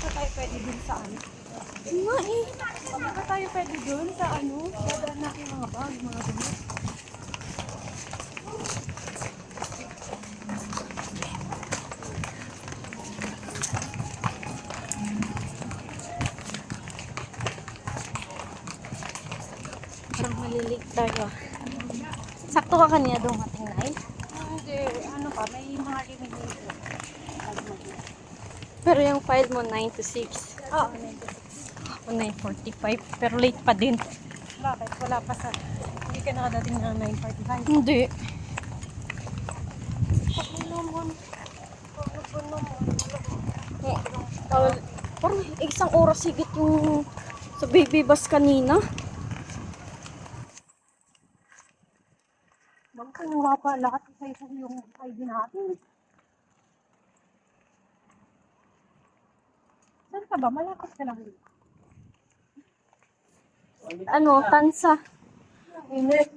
ba tayo pwede dun sa ano? Nga eh. Bakit ba tayo pwede dun sa ano? Dadaan natin yung mga bag, mga ganyan. Parang malilate tayo. Sakto ka kanina dumating na eh. Hindi, ano pa, may mga limitation. Pero yung file mo 9 to 6. Oo, Ako 9:45. Pero late pa din. bakit? Wala pa sa... Hindi ka nakadating ng 9:45. Hindi. Ano naman? Ano ba naman? Parang isang oras higit yung sa baby bus kanina. Magkanuha pa lahat isa-isa yung ID natin. Saan ka ba? Malapit ka lang. Ano, tansa. Init.